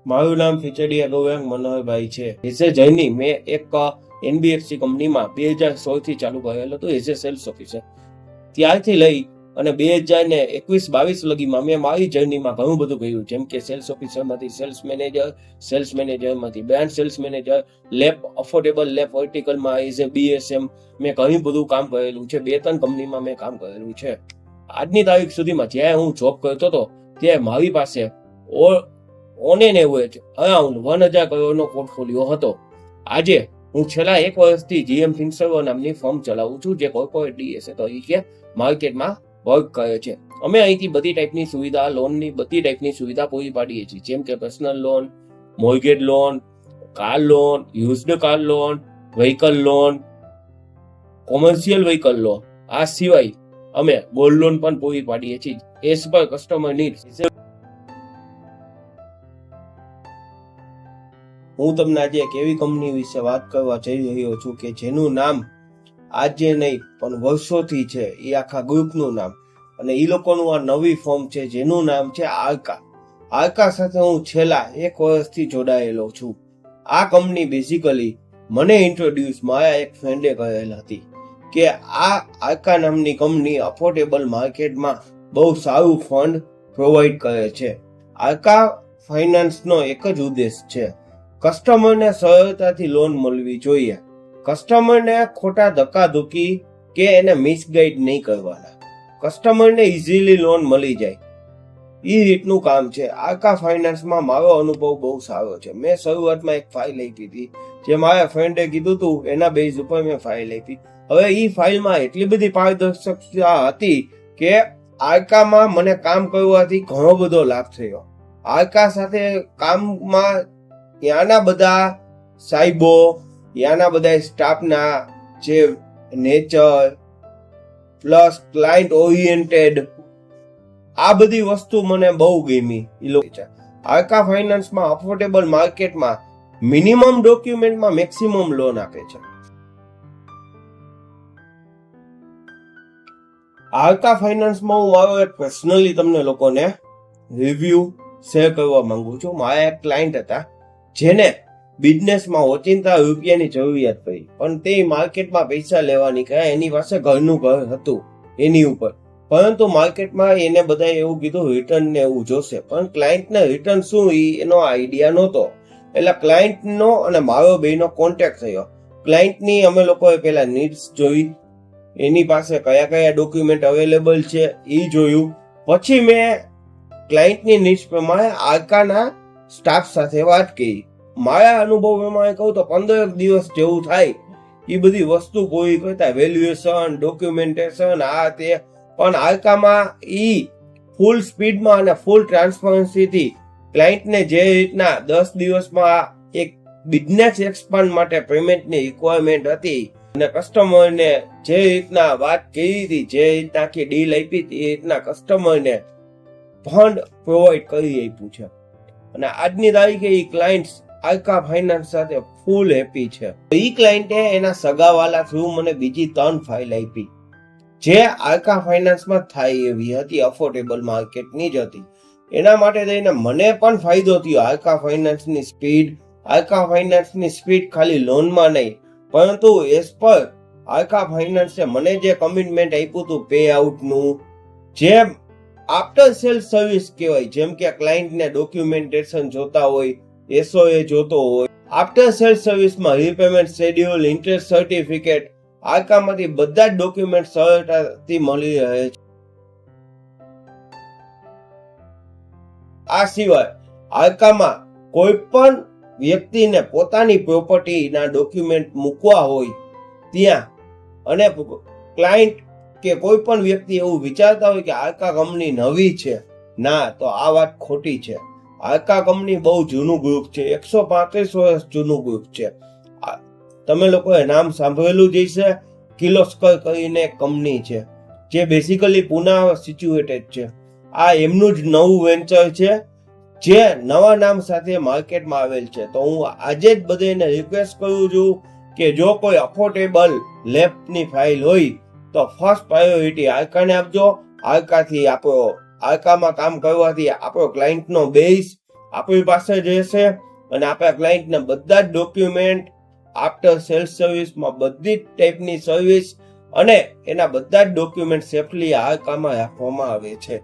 મારું નામ ફીચડિયા ગોવાંગ મનોહરભાઈ છે. એઝ એ જર્ની મેં એક એનબીએફસી કંપનીમાં 2016 થી ચાલુ કરેલું હતું એઝ એ સેલ્સ ઓફિસર. ત્યારથી લઈ અને 2021-22 લગીમાં મેં મારી જર્નીમાં ઘણું બધું કર્યું, જેમ કે સેલ્સ ઓફિસરમાંથી સેલ્સ મેનેજરમાંથી brand sales manager, lab affordable lab વર્ટિકલમાં એઝ એ બીએસએમ મેં ઘણું બધું કામ કરેલું છે. 2-3 કંપનીમાં મેં કામ કરેલું છે. આજની તારીખ સુધીમાં જ્યારે હું જોબ કરતો હતો ત્યારે મારી પાસે ઓન એન એવરેજ અરાઉન્ડ 1000 કરોડનો પોર્ટફોલિયો હતો. આજે હું છેલ્લા 1 વર્ષથી જીએમ ફિનસર્વ નામની ફર્મ ચલાવું છું, જે કોર્પોરેટ ડીએસએ તરીકે માર્કેટમાં વર્ક કરે છે. અમે અહીંથી બધી ટાઈપની સુવિધા, લોનની બધી ટાઈપની સુવિધા પૂરી પાડીએ છીએ, જેમ કે personal loan, mortgage loan, car loan, used car loan, vehicle loan, commercial vehicle loan. આ સિવાય અમે ગોલ્ડ લોન પણ પૂરી પાડીએ છીએ એઝ પર કસ્ટમર નીડ્સ. હું તમને આજે એક એવી કંપની વિશે વાત કરવા જઈ રહ્યો છું કે જેનું નામ આજે નહીં પણ વર્ષોથી છે, એ આખા ગ્રુપનું નામ, અને એ લોકોનું આ નવી ફોર્મ છે જેનું નામ છે આર્કા. આર્કા સાથે હું છેલ્લા 1 વર્ષથી જોડાયેલો છું. આ કંપની બેઝિકલી મને ઇન્ટ્રોડ્યુસ મારા એક ફ્રેન્ડે કરેલ હતી કે આ આર્કા નામની કંપની અફોર્ડેબલ માર્કેટમાં બહુ સારું ફંડ પ્રોવાઈડ કરે છે. આર્કા ફાઇનાન્સનો એક જ ઉદ્દેશ છે, કસ્ટમરને સરળતાથી લોન મળવી જોઈએ. કસ્ટમરને ખોટા ધક્કાધુકી કે એને મિસગાઈડ નહીં કરવાના, કસ્ટમરને ઇઝીલી લોન મળી જાય, એ રીતનું કામ છે. આર્કા ફાઇનાન્સમાં મારો અનુભવ બહુ સારો છે. મેં શરૂઆતમાં એક ફાઇલ આપી હતી, જે મારા ફ્રેન્ડે કીધું હતું એના બેઝ ઉપર મેં ફાઇલ આપી. હવે એ ફાઇલમાં એટલી બધી પારદર્શકતા હતી કે આર્કામાં મને કામ કરવાથી ઘણો બધો લાભ થયો. આર્કા સાથે કામમાં ત્યાંના બધા સાહેબો, ત્યાંના બધા સ્ટાફના જે નેચર પ્લસ ક્લાયન્ટ ઓરિએન્ટેડ, આ બધી વસ્તુ મને બહુ ગમી. આર્કા ફાઇનાન્સમાં અફોર્ડેબલ માર્કેટમાં મિનિમમ ડોક્યુમેન્ટમાં મેક્સિમમ લોન આપે છે. આર્કા ફાઇનાન્સમાં હું મારો એક પર્સનલી તમને લોકોને રિવ્યુ શેર કરવા માંગુ છું. મારા એક ક્લાયન્ટ હતા જેને બિઝનેસમાં ઓચિંતા રૂપિયાની જરૂરિયાત પડી, પણ તે માર્કેટમાં પૈસા લેવા નીકળ્યા. એની પાસે ઘરનું ઘર હતું એની ઉપર, પરંતુ માર્કેટમાં એને બધાએ એવું કીધું રિટર્ન ને એવું જોશે, પણ ક્લાયન્ટને રિટર્ન શું એનો આઈડિયા નહોતો. એટલે ક્લાયન્ટનો અને મારો બેનો કોન્ટેક્ટ થયો. ક્લાયન્ટની અમે લોકોએ પહેલા નીડ્સ જોઈ, એની પાસે કયા કયા ડોક્યુમેન્ટ અવેલેબલ છે એ જોયું. પછી મેં ક્લાયન્ટની નીડ્સ પ્રમાણે આર્કાના સ્ટાફ સાથે વાત કરી. મારા અનુભવ પ્રમાણે કહું તો 15 દિવસ જેવું થાય એ બધી વસ્તુ પૂરી કરતા, વેલ્યુએશન, ડોક્યુમેન્ટેશન, આ તે. પણ આર્કામાં ઈ ફૂલ સ્પીડમાં અને ફૂલ ટ્રાન્સપરન્સીથી ક્લાયન્ટને જે રીતના 10 દિવસમાં એક બિઝનેસ એક્સપાન્ડ માટે પેમેન્ટની રિક્વાયરમેન્ટ હતી અને કસ્ટમરને જે રીતના વાત કરી હતી, જે રીતના આખી ડીલ આપી હતી, એ રીતના કસ્ટમરને ફંડ પ્રોવાઈડ કરી આપ્યું છે. અને આજની તારીખે એ ક્લાયન્ટ્સ આર્કા ફાઇનાન્સ સાથે ફૂલ હેપી છે. એ ક્લાયન્ટે એના સગાવાલા થ્રુ મને બીજી 3 ફાઇલ આપી, જે આર્કા ફાઇનાન્સમાં થાય એવી હતી, અફોર્ડેબલ માર્કેટની જ હતી. એના માટે થઈને મને પણ ફાયદો થયો. આર્કા ફાઇનાન્સની સ્પીડ ખાલી લોનમાં નહીં, પરંતુ એઝ પર આર્કા ફાઇનાન્સે મને જે કમિટમેન્ટ આપ્યું હતું પે આઉટનું, જે આફ્ટર સેલ સર્વિસ કહેવાય, જેમ કે ક્લાયન્ટને ડોક્યુમેન્ટેશન જોતા હોય, એસઓએ જોતો હોય, આફ્ટર સેલ સર્વિસમાં રીપેમેન્ટ શેડ્યુલ, ઇન્ટરેસ્ટ સર્ટિફિકેટ, આર્કામાંથી બધા જ ડોક્યુમેન્ટ સરળતાથી મળી રહે છે. આ સિવાય આર્કામાં કોઈ પણ વ્યક્તિને પોતાની પ્રોપર્ટીના ડોક્યુમેન્ટ મૂકવા હોય ત્યાં, અને ક્લાયન્ટ કે કોઈ પણ વ્યક્તિ એવું વિચારતા હોય કે આર્કા કંપની નવી છે, ના, તો આ વાત ખોટી છે. આર્કા કંપની બહુ જૂનું ગ્રુપ છે, 135 વર્ષ જૂનું ગ્રુપ છે. તમે લોકોએ નામ સાંભળેલું જ હશે. કિર્લોસ્કર કરીને એક કંપની છે જે બેઝિકલી પુના સિચ્યુએટેડ છે. આ એમનું જ નવું વેન્ચર છે જે નવા નામ સાથે માર્કેટમાં આવેલ છે. તો હું આજે જ બધાને રિક્વેસ્ટ કરું છું કે જો કોઈ અફોર્ડેબલ લેબની ફાઇલ હોય તો ફર્સ્ટ પ્રાયોરિટી આર્કાને આપજો. આર્કામાં કામ કરવાથી આપણો ક્લાયન્ટનો બેઝ આપણી પાસે જ રહેશે અને આપણા ક્લાયન્ટના બધા જ ડોક્યુમેન્ટ આફ્ટર સેલ્સ સર્વિસમાં બધી જ ટાઈપની સર્વિસ અને એના બધા જ ડોક્યુમેન્ટ સેફલી આ કામમાં રાખવામાં આવે છે.